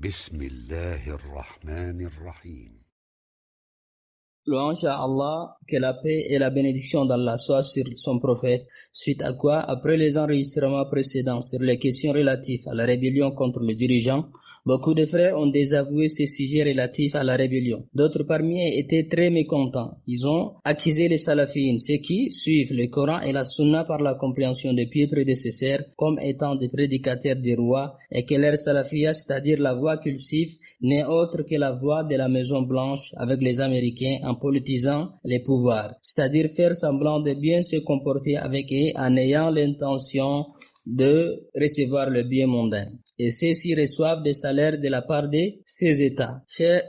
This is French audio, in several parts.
بسم الله الرحمن الرحيم. Louange à Allah, que la paix et la bénédiction d'Allah soient sur son prophète, suite à quoi, après les enregistrements précédents sur les questions relatives à la rébellion contre le dirigeant, beaucoup de frères ont désavoué ces sujets relatifs à la rébellion. D'autres parmi eux étaient très mécontents. Ils ont accusé les salafines, ceux qui suivent le Coran et la Sunna par la compréhension des pieux prédécesseurs, comme étant des prédicateurs des rois, et que leur salafia, c'est-à-dire la voie qu'ils suivent, n'est autre que la voie de la Maison Blanche avec les Américains en politisant les pouvoirs, c'est-à-dire faire semblant de bien se comporter avec eux en ayant l'intention de recevoir le bien mondain. Et ceux-ci reçoivent des salaires de la part de ces États.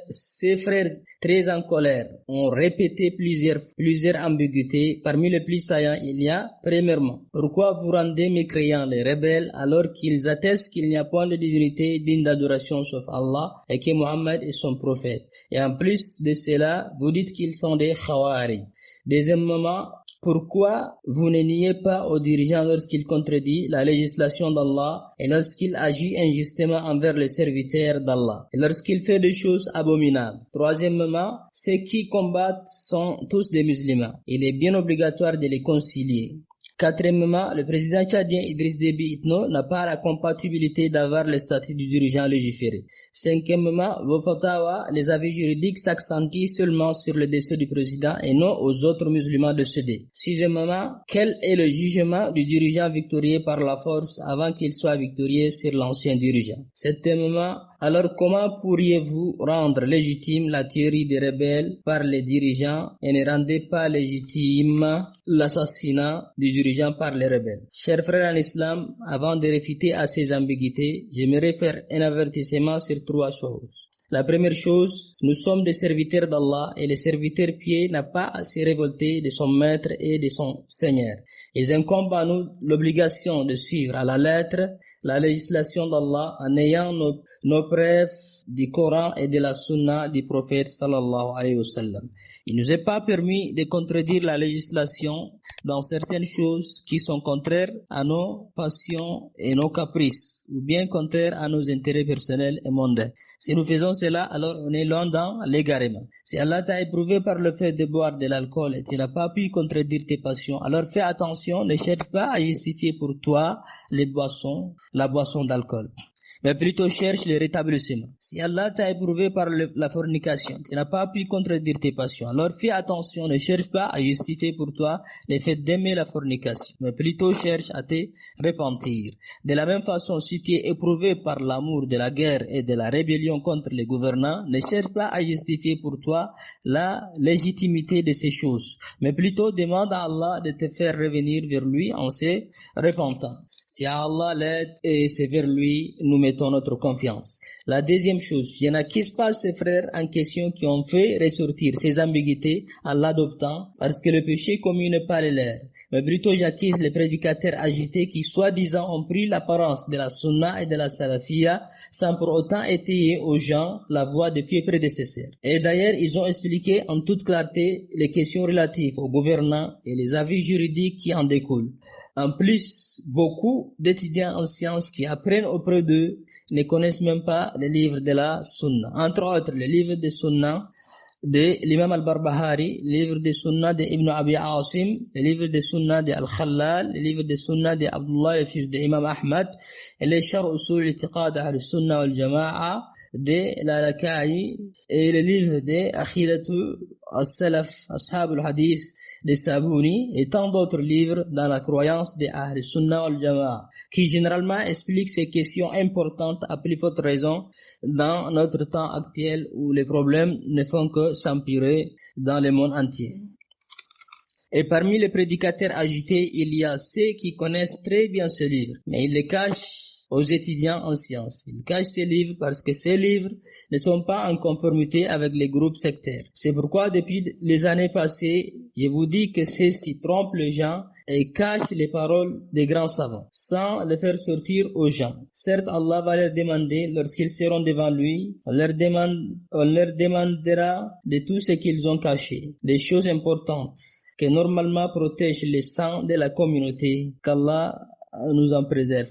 Ces frères très en colère ont répété plusieurs ambiguïtés. Parmi les plus saillants, il y a, premièrement, pourquoi vous rendez mécréants les rebelles alors qu'ils attestent qu'il n'y a point de divinité digne d'adoration sauf Allah et que Mohammed est son prophète. Et en plus de cela, vous dites qu'ils sont des khawari. Deuxièmement, pourquoi vous ne niez pas aux dirigeants lorsqu'il contredit la législation d'Allah et lorsqu'il agit injustement envers les serviteurs d'Allah et lorsqu'il fait des choses abominables? Troisièmement, ceux qui combattent sont tous des musulmans. Il est bien obligatoire de les concilier. Quatrièmement, le président tchadien Idriss Déby Itno n'a pas la compatibilité d'avoir le statut du dirigeant légiféré. Cinquièmement, vos fatwas, les avis juridiques s'accentuent seulement sur le décès du président et non aux autres musulmans décédés. Sixièmement, quel est le jugement du dirigeant victorieux par la force avant qu'il soit victorieux sur l'ancien dirigeant? Septièmement, alors comment pourriez-vous rendre légitime la théorie des rebelles par les dirigeants et ne rendez pas légitime l'assassinat du dirigeant par les rebelles? Chers frères en islam, avant de réfuter à ces ambiguïtés, j'aimerais faire un avertissement sur trois choses. La première chose, nous sommes des serviteurs d'Allah et le serviteur pieux n'a pas à se révolter de son maître et de son Seigneur. Il incombe à nous l'obligation de suivre à la lettre la législation d'Allah en ayant nos preuves du Coran et de la Sunna du prophète sallallahu alayhi wa sallam. Il nous est pas permis de contredire la législation dans certaines choses qui sont contraires à nos passions et nos caprices, ou bien contraires à nos intérêts personnels et mondains. Si nous faisons cela, alors on est loin dans l'égarement. Si Allah t'a éprouvé par le fait de boire de l'alcool et tu n'as pas pu contredire tes passions, alors fais attention, ne cherche pas à justifier pour toi la boisson d'alcool, mais plutôt cherche le rétablissement. Si Allah t'a éprouvé par la fornication, tu n'as pas pu contredire tes passions, alors fais attention, ne cherche pas à justifier pour toi le fait d'aimer la fornication, mais plutôt cherche à te repentir. De la même façon, si tu es éprouvé par l'amour de la guerre et de la rébellion contre les gouvernants, ne cherche pas à justifier pour toi la légitimité de ces choses, mais plutôt demande à Allah de te faire revenir vers lui en se repentant. Si Allah l'aide et c'est vers lui, nous mettons notre confiance. La deuxième chose, je n'accuse pas ces frères en question qui ont fait ressortir ces ambiguïtés en l'adoptant parce que le péché commun n'est pas le leur. Mais plutôt j'accuse les prédicateurs agités qui soi-disant ont pris l'apparence de la sunna et de la salafia sans pour autant étayer aux gens la voie des pieux prédécesseurs. Et d'ailleurs, ils ont expliqué en toute clarté les questions relatives aux gouvernants et les avis juridiques qui en découlent. En plus, beaucoup d'étudiants en sciences qui apprennent auprès d'eux ne connaissent même pas les livres de la Sunna. Entre autres, le livre de Sunna de l'imam al-Barbahari, le livre de Sunna de Ibn Abi Asim, le livre de Sunna de Al-Khallal, le livre de Sunna de Abdullah, le fils de Imam Ahmad, et les Sharh Usul al-I'tiqad al-Sunna wal-Jama'a de l'Alakai, et le livre de Akhilatu al-Salaf, Ashab al-Hadith, de Sabouni et tant d'autres livres dans la croyance des Ahl Sunnah wal Jama'a qui généralement expliquent ces questions importantes à plus forte raison dans notre temps actuel où les problèmes ne font que s'empirer dans le monde entier. Et parmi les prédicateurs agités, il y a ceux qui connaissent très bien ce livre, mais ils les cachent aux étudiants en sciences. Ils cachent ces livres parce que ces livres ne sont pas en conformité avec les groupes sectaires. C'est pourquoi depuis les années passées, je vous dis que ceux-ci trompent les gens et cachent les paroles des grands savants, sans les faire sortir aux gens. Certes, Allah va leur demander, lorsqu'ils seront devant lui, on leur demandera de tout ce qu'ils ont caché, des choses importantes, que normalement protègent les sangs de la communauté, qu'Allah nous en préserve.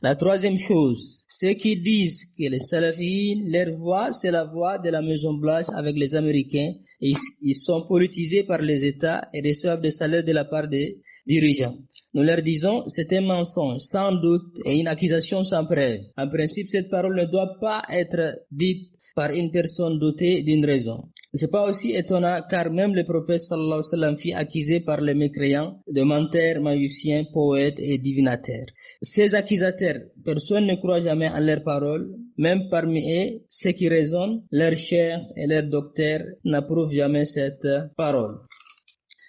La troisième chose, ceux qui disent que les salafiyyin, leur voix, c'est la voix de la Maison Blanche avec les Américains, et ils sont politisés par les États et reçoivent des salaires de la part des dirigeants. Nous leur disons, c'est un mensonge, sans doute, et une accusation sans preuve. En principe, cette parole ne doit pas être dite par une personne dotée d'une raison. C'est pas aussi étonnant car même le prophète sallallahu alayhi wa sallam fut accusé par les mécréants de menteurs, magiciens, poètes et divinateurs. Ces accusateurs, personne ne croit jamais en leurs paroles, même parmi eux, ceux qui raisonnent, leurs chers et leurs docteurs n'approuvent jamais cette parole.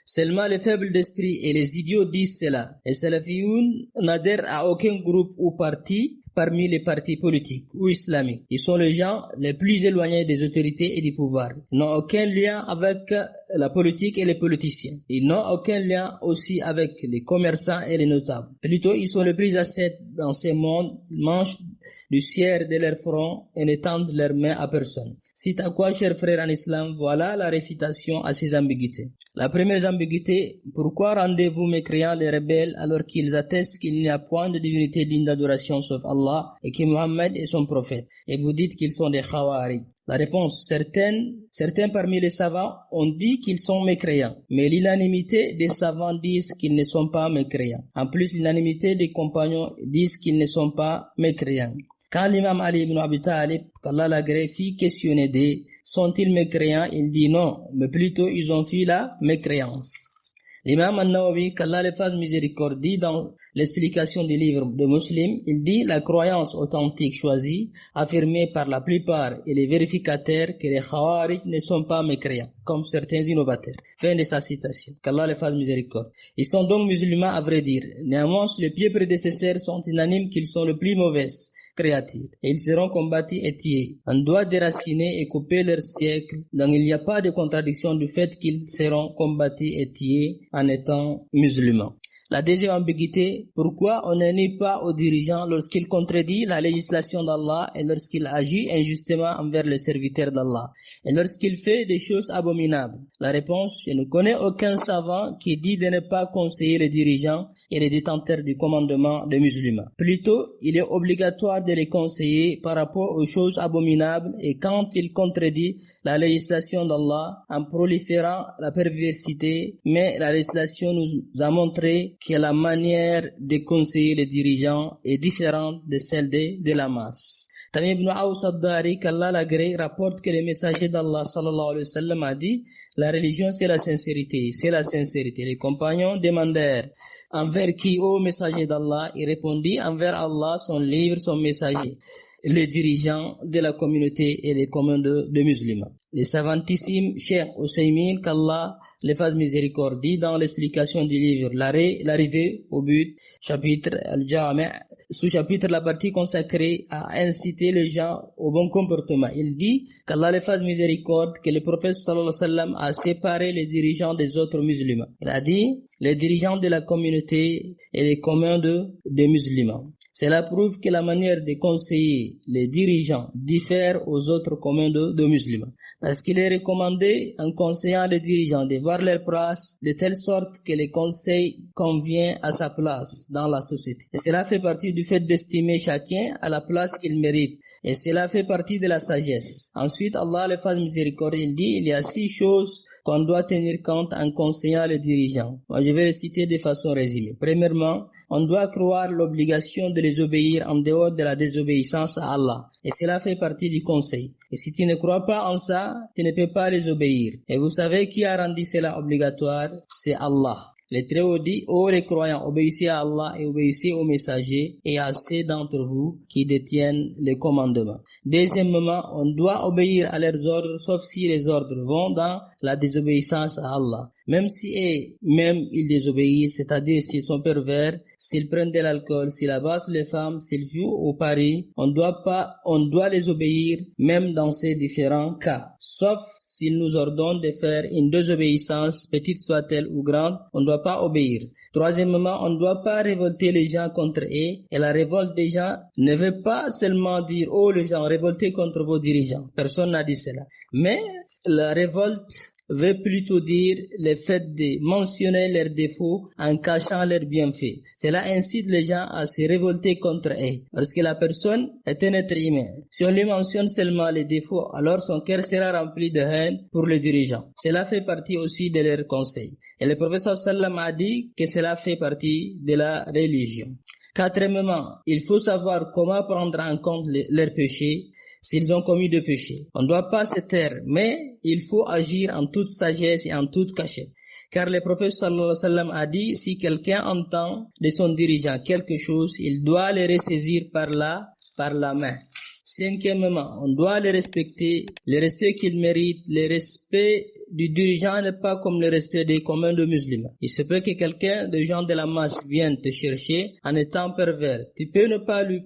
Seulement les faibles d'esprit et les idiots disent cela. Et salafiyun n'adhèrent à aucun groupe ou parti parmi les partis politiques ou islamiques. Ils sont les gens les plus éloignés des autorités et du pouvoir. Ils n'ont aucun lien avec la politique et les politiciens. Ils n'ont aucun lien aussi avec les commerçants et les notables. Plutôt, ils sont les plus ascètes dans ces mondes. Ils mangent du tiers de leur front et ne tendent leurs mains à personne. C'est à quoi, chers frères en islam, voilà la réfutation à ces ambiguïtés. La première ambiguïté, pourquoi rendez-vous mécréants les rebelles alors qu'ils attestent qu'il n'y a point de divinité digne d'adoration sauf Allah et que Mohammed est son prophète, et vous dites qu'ils sont des khawarij? La réponse, certains parmi les savants ont dit qu'ils sont mécréants, mais l'unanimité des savants disent qu'ils ne sont pas mécréants. En plus, l'unanimité des compagnons disent qu'ils ne sont pas mécréants. Quand l'imam Ali ibn Abi Talib, qu'Allah l'agrée, fit questionner des sont-ils mécréants, il dit non, mais plutôt ils ont fui la mécréance. L'imam An-Nawawi, qu'Allah le fasse miséricorde, dit dans l'explication du livre de Muslim, il dit la croyance authentique choisie, affirmée par la plupart et les vérificateurs que les Khawarij ne sont pas mécréants, comme certains innovateurs. Fin de sa citation. Qu'Allah le fasse miséricorde. Ils sont donc musulmans à vrai dire. Néanmoins, les pieux prédécesseurs sont unanimes qu'ils sont les plus mauvais créatures, et ils seront combattus et tués. On doit déraciner et couper leur siècle, donc il n'y a pas de contradiction du fait qu'ils seront combattus et tués en étant musulmans. La deuxième ambiguïté, pourquoi on n'unit pas aux dirigeants lorsqu'il contredit la législation d'Allah et lorsqu'il agit injustement envers les serviteurs d'Allah et lorsqu'il fait des choses abominables? La réponse, je ne connais aucun savant qui dit de ne pas conseiller les dirigeants et les détenteurs du commandement des musulmans. Plutôt, il est obligatoire de les conseiller par rapport aux choses abominables et quand il contredit la législation d'Allah en proliférant la perversité, mais la législation nous a montré que la manière de conseiller les dirigeants est différente de celle de la masse. Tamim ibn Aws ad-Dari, qu'Allah l'agrée, rapporte que le messager d'Allah sallallahu alayhi wa sallam a dit la religion c'est la sincérité, c'est la sincérité. Les compagnons demandèrent envers qui, ô messager d'Allah? Il répondit envers Allah, son livre, son messager, les dirigeants de la communauté et les commandes de musulmans. Les savantissime Cheikh Ousaymin, qu'Allah les fasse miséricorde, dit dans l'explication du livre l'arrivée au but, chapitre Al-Jami', sous-chapitre la partie consacrée à inciter les gens au bon comportement. Il dit qu'Allah les fasse miséricorde, que le prophète sallallahu alayhi wa sallam a séparé les dirigeants des autres musulmans. Il a dit les dirigeants de la communauté et les commandes des musulmans. Cela prouve que la manière de conseiller les dirigeants diffère aux autres commandes de musulmans. Parce qu'il est recommandé, en conseillant les dirigeants, de voir leur place de telle sorte que le conseil convient à sa place dans la société. Et cela fait partie du fait d'estimer chacun à la place qu'il mérite. Et cela fait partie de la sagesse. Ensuite, Allah le fasse miséricorde, il dit, il y a 6 choses qu'on doit tenir compte en conseillant les dirigeants. Moi, je vais les citer de façon résumée. Premièrement, on doit croire l'obligation de les obéir en dehors de la désobéissance à Allah. Et cela fait partie du conseil. Et si tu ne crois pas en ça, tu ne peux pas les obéir. Et vous savez qui a rendu cela obligatoire? C'est Allah. Les Très-Hauts dit, ô les croyants, obéissez à Allah et obéissez aux messagers et à ceux d'entre vous qui détiennent les commandements. Deuxièmement, on doit obéir à leurs ordres, sauf si les ordres vont dans la désobéissance à Allah. Même si ils désobéissent, c'est-à-dire s'ils sont pervers, s'ils prennent de l'alcool, s'ils abattent les femmes, s'ils jouent au pari, on doit les obéir même dans ces différents cas. Sauf s'ils nous ordonnent de faire une désobéissance, petite soit-elle ou grande, on ne doit pas obéir. Troisièmement, on ne doit pas révolter les gens contre eux. Et la révolte des gens ne veut pas seulement dire, oh les gens, révoltez contre vos dirigeants. Personne n'a dit cela. Mais la révolte veut plutôt dire le fait de mentionner leurs défauts en cachant leurs bienfaits. Cela incite les gens à se révolter contre eux. Parce que la personne est un être humain. Si on lui mentionne seulement les défauts, alors son cœur sera rempli de haine pour le dirigeant. Cela fait partie aussi de leurs conseils. Et le prophète sallam a dit que cela fait partie de la religion. Quatrièmement, il faut savoir comment prendre en compte leurs péchés s'ils ont commis des péchés. On ne doit pas se taire, mais il faut agir en toute sagesse et en toute cachette. Car le prophète sallallahu alayhi wa sallam a dit, si quelqu'un entend de son dirigeant quelque chose, il doit le ressaisir par la main. Cinquièmement, on doit le respecter, le respect qu'il mérite. Le respect du dirigeant n'est pas comme le respect des communs de musulmans. Il se peut que quelqu'un, des gens de la masse, vienne te chercher en étant pervers. Tu peux ne pas lui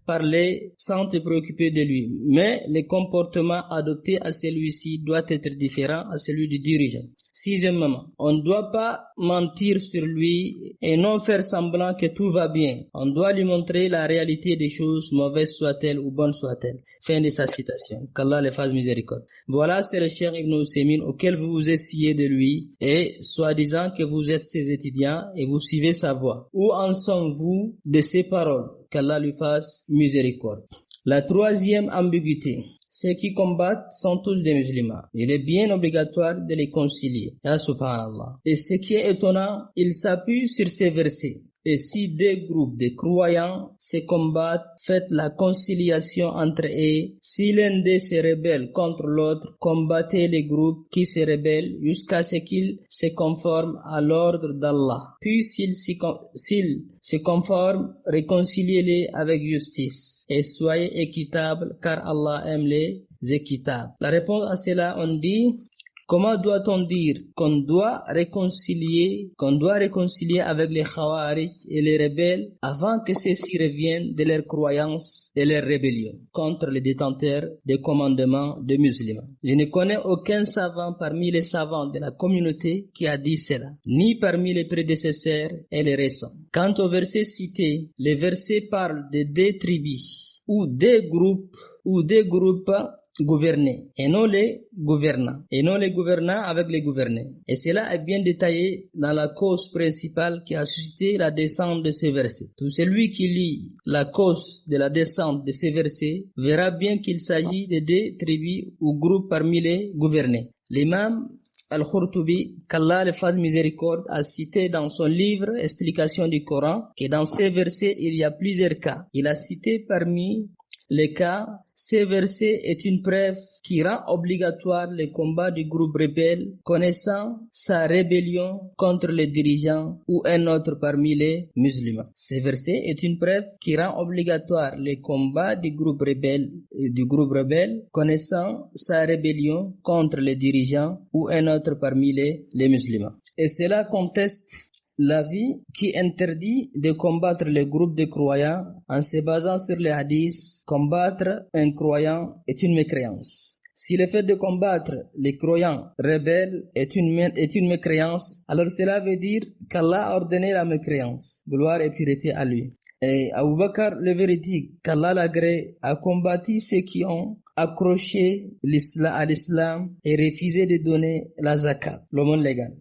parler sans te préoccuper de lui, mais le comportement adopté à celui-ci doit être différent à celui du dirigeant. Sixièmement, on ne doit pas mentir sur lui et non faire semblant que tout va bien. On doit lui montrer la réalité des choses, mauvaise soit-elle ou bonne soit-elle. Fin de sa citation. Qu'Allah les fasse miséricorde. Voilà, c'est le Cheikh Ibn Ousaymin auquel vous vous essayez de lui et soi-disant que vous êtes ses étudiants et vous suivez sa voie. Où en sommes-vous de ces paroles? Qu'Allah lui fasse miséricorde. La troisième ambiguïté. Ceux qui combattent sont tous des musulmans. Il est bien obligatoire de les concilier. Ya subhanallah. Et ce qui est étonnant, il s'appuie sur ces versets. Et si deux groupes de croyants se combattent, faites la conciliation entre eux. Si l'un d'eux se rebelle contre l'autre, combattez les groupes qui se rebellent jusqu'à ce qu'ils se conforment à l'ordre d'Allah. Puis s'ils se conforment, réconciliez-les avec justice. Et soyez équitables, car Allah aime les équitables. La réponse à cela, on dit, comment doit-on dire qu'on doit réconcilier avec les Khawarij et les rebelles avant que ceux-ci reviennent de leurs croyances et leurs rébellions contre les détenteurs des commandements des musulmans? Je ne connais aucun savant parmi les savants de la communauté qui a dit cela, ni parmi les prédécesseurs et les récents. Quant au verset cité, les versets parlent de deux tribus ou des groupes gouvernés et non les gouvernants avec les gouvernés. Et cela est bien détaillé dans la cause principale qui a suscité la descente de ces versets. Tout celui qui lit la cause de la descente de ces versets verra bien qu'il s'agit de deux tribus ou groupes parmi les gouvernés. L'imam Al-Khurtubi, qu'Allah le fasse miséricorde, a cité dans son livre Explication du Coran que dans ces versets il y a plusieurs cas. Il a cité parmi les cas, ces versets est une preuve qui rend obligatoire le combat du groupe rebelle connaissant sa rébellion contre les dirigeants ou un autre parmi les musulmans. Ces versets est une preuve qui rend obligatoire le combat du groupe rebelle connaissant sa rébellion contre les dirigeants ou un autre parmi les musulmans. Et cela conteste l'avis qui interdit de combattre les groupes de croyants en se basant sur les hadiths. Combattre un croyant est une mécréance. Si le fait de combattre les croyants rebelles est une mécréance, alors cela veut dire qu'Allah a ordonné la mécréance. Gloire et pureté à lui. Et Abu Bakr, le véridique, qu'Allah l'agrée, a combattu ceux qui ont accroché à l'islam et refusé de donner la zakat, l'aumône légale.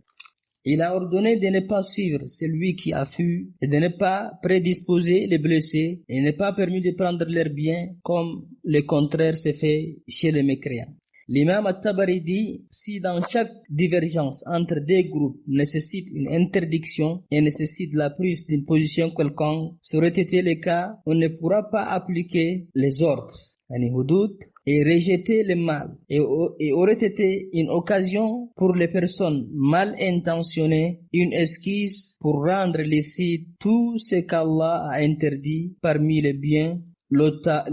Il a ordonné de ne pas suivre celui qui a fui et de ne pas prédisposer les blessés et ne pas permis de prendre leurs biens comme le contraire se fait chez les mécréants. L'imam At-Tabari dit, si dans chaque divergence entre deux groupes nécessite une interdiction et nécessite la prise d'une position quelconque, ça aurait été le cas, on ne pourra pas appliquer les ordres, et rejeter le mal, et aurait été une occasion pour les personnes mal intentionnées, une excuse pour rendre licite tout ce qu'Allah a interdit parmi les biens, l'otage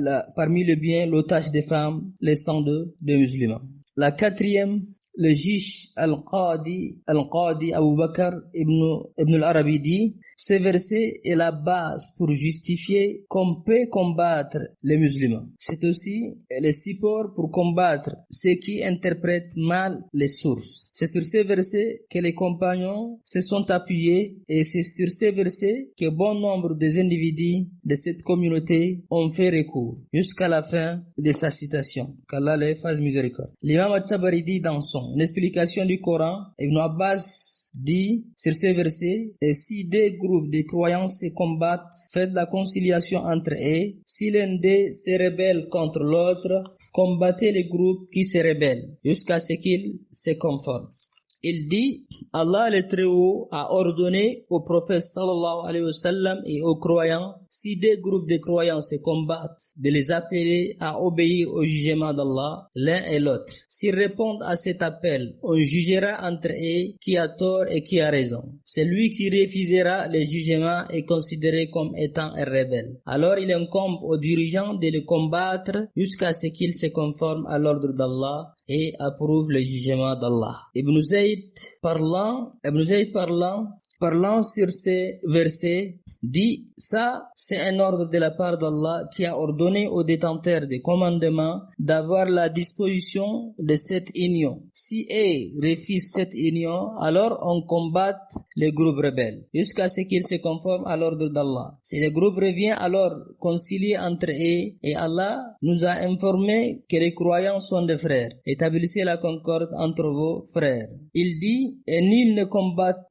des femmes, les sang de musulmans. La quatrième, le juge Al-Qadi Abu Bakr ibn al-Arabi dit, Ce verset est la base pour justifier qu'on peut combattre les musulmans. C'est aussi le support pour combattre ceux qui interprètent mal les sources. C'est sur ces versets que les compagnons se sont appuyés et c'est sur ces versets que bon nombre des individus de cette communauté ont fait recours jusqu'à la fin de sa citation. Qu'Allah les fasse miséricorde. L'imam At-Tabari dit dans son explication du Coran, Ibn Abbas dit sur ce verset, et si deux groupes de croyants se combattent, faites la conciliation entre eux. Si l'un d'eux se rebelle contre l'autre, combattez les groupes qui se rebellent jusqu'à ce qu'ils se conforment. Il dit, Allah le Très-Haut a ordonné au prophète sallallahu alayhi wa sallam et aux croyants, si deux groupes de croyants se combattent, de les appeler à obéir au jugement d'Allah, l'un et l'autre. S'ils répondent à cet appel, on jugera entre eux qui a tort et qui a raison. Celui qui refusera le jugement est considéré comme étant un rebelle. Alors il incombe aux dirigeants de le combattre jusqu'à ce qu'ils se conforment à l'ordre d'Allah et approuvent le jugement d'Allah. Ibn Zayd parlant sur ces versets, dit, ça, c'est un ordre de la part d'Allah qui a ordonné aux détenteurs des commandements d'avoir la disposition de cette union. Si eux refusent cette union, alors on combat les groupes rebelles, jusqu'à ce qu'ils se conforment à l'ordre d'Allah. Si le groupe revient, alors concilier entre eux, et Allah nous a informé que les croyants sont des frères. Établissez la concorde entre vos frères. Il dit, et nul ne combattra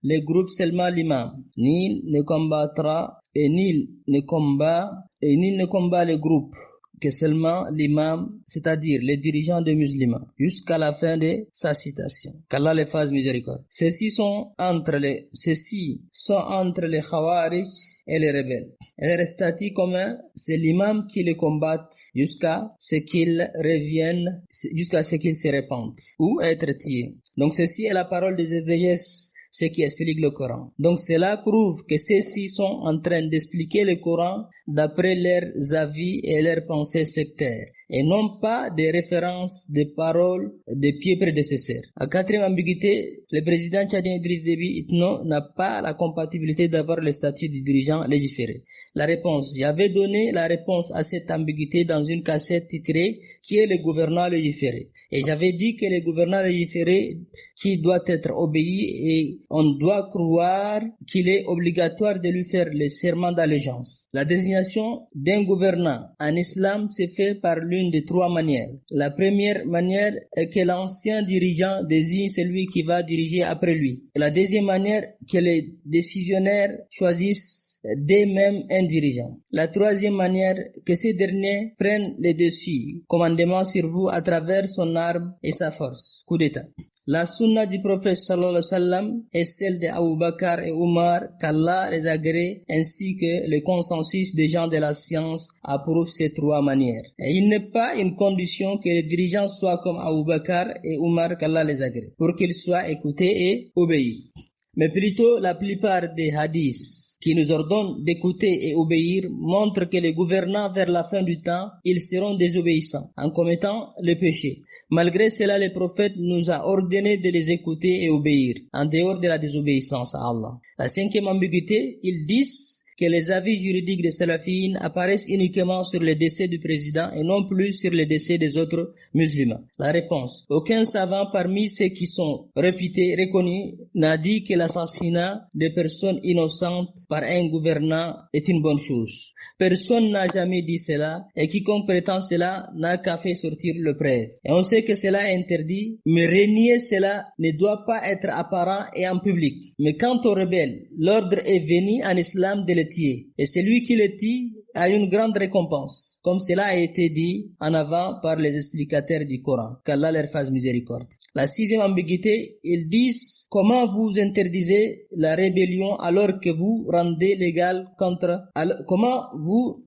les groupes seulement l'imam. Nul ne combat les groupes que seulement l'imam, c'est-à-dire les dirigeants des musulmans, jusqu'à la fin de sa citation. Qu'Allah les fasse miséricorde. Ceux-ci sont entre les Khawarij et les rebelles. Et leur statut commun, c'est l'imam qui les combat jusqu'à ce qu'ils reviennent, jusqu'à ce qu'ils se répandent ou être tués. Donc ceci est la parole des exégètes, ce qui explique le Coran. Donc cela prouve que ceux-ci sont en train d'expliquer le Coran d'après leurs avis et leurs pensées sectaires, et non pas des références des paroles des pieds prédécesseurs. À quatrième ambiguïté, le président tchadien Idriss Déby Itno n'a pas la compatibilité d'avoir le statut de dirigeant légiféré. La réponse, j'avais donné la réponse à cette ambiguïté dans une cassette titrée « Qui est le gouverneur légiféré ?» Et j'avais dit que le gouverneur légiféré qui doit être obéi et on doit croire qu'il est obligatoire de lui faire le serment d'allégeance. La désignation d'un gouvernant en islam se fait par l'une de trois manières. La première manière est que l'ancien dirigeant désigne celui qui va diriger après lui. Et la deuxième manière, que les décisionnaires choisissent d'eux-mêmes un dirigeant. La troisième manière, que ces derniers prennent le dessus, commandement sur vous à travers son arme et sa force. Coup d'état. La sunna du prophète sallallahu alayhi wa sallam est celle d'Abu Bakr et Omar, qu'Allah les agrée, ainsi que le consensus des gens de la science approuve ces trois manières. Et il n'est pas une condition que les dirigeants soient comme Abu Bakr et Omar, qu'Allah les agrée, pour qu'ils soient écoutés et obéis. Mais plutôt la plupart des hadiths qui nous ordonnent d'écouter et obéir montrent que les gouvernants vers la fin du temps, ils seront désobéissants en commettant le péché. Malgré cela, le prophète nous a ordonné de les écouter et obéir, en dehors de la désobéissance à Allah. La cinquième ambiguïté, ils disent que les avis juridiques des salafines apparaissent uniquement sur le décès du président et non plus sur le décès des autres musulmans. La réponse, aucun savant parmi ceux qui sont réputés, reconnus, n'a dit que l'assassinat de personnes innocentes par un gouvernant est une bonne chose. Personne n'a jamais dit cela et quiconque prétend cela n'a qu'à faire sortir le preuve. Et on sait que cela est interdit, mais renier cela ne doit pas être apparent et en public. Mais quant aux rebelles, l'ordre est venu en islam de les tuer. Et celui qui les tue a une grande récompense, comme cela a été dit en avant par les explicateurs du Coran. Qu'Allah leur fasse miséricorde. La sixième ambiguïté, ils disent: comment vous interdisez la rébellion alors que vous rendez légal comment vous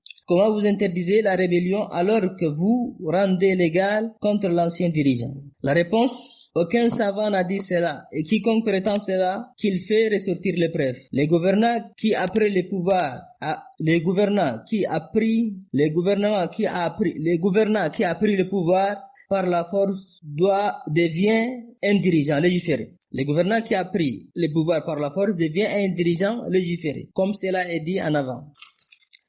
interdisez la rébellion alors que vous rendez légal contre l'ancien dirigeant? La réponse: aucun savant n'a dit cela, et quiconque prétend cela, qu'il fait ressortir les preuves. Les gouvernants qui a pris le pouvoir, les gouvernants qui a pris le pouvoir par la force devient un dirigeant légiféré. Le gouvernant qui a pris le pouvoir par la force devient un dirigeant légiféré, comme cela est dit en avant.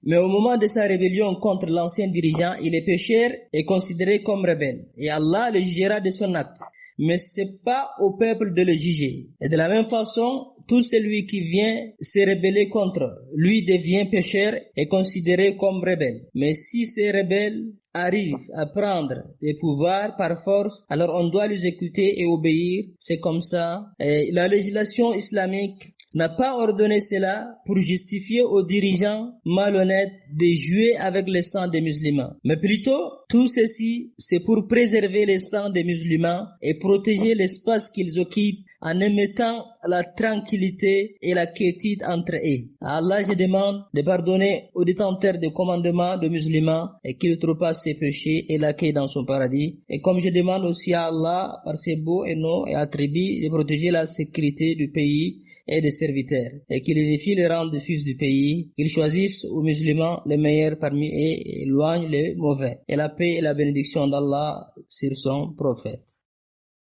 Mais au moment de sa rébellion contre l'ancien dirigeant, il est pécheur et considéré comme rebelle. Et Allah le jugera de son acte. Mais c'est pas au peuple de le juger. Et de la même façon, tout celui qui vient se rebeller contre lui devient pécheur et considéré comme rebelle. Mais si ces rebelles arrivent à prendre des pouvoirs par force, alors on doit les écouter et obéir. C'est comme ça. Et la législation islamique n'a pas ordonné cela pour justifier aux dirigeants malhonnêtes de jouer avec le sang des musulmans. Mais plutôt, tout ceci, c'est pour préserver le sang des musulmans et protéger l'espace qu'ils occupent en émettant la tranquillité et la quiétude entre eux. À Allah, je demande de pardonner aux détenteurs des commandements de musulmans et qu'il trépasse ses péchés et l'accueille dans son paradis. Et comme je demande aussi à Allah, par ses beaux et noms et attributs, de protéger la sécurité du pays et des serviteurs, et qu'il unifie les rangs des fils du pays, qu'il choisisse aux musulmans les meilleurs parmi eux et éloigne les mauvais. Et la paix et la bénédiction d'Allah sur son prophète.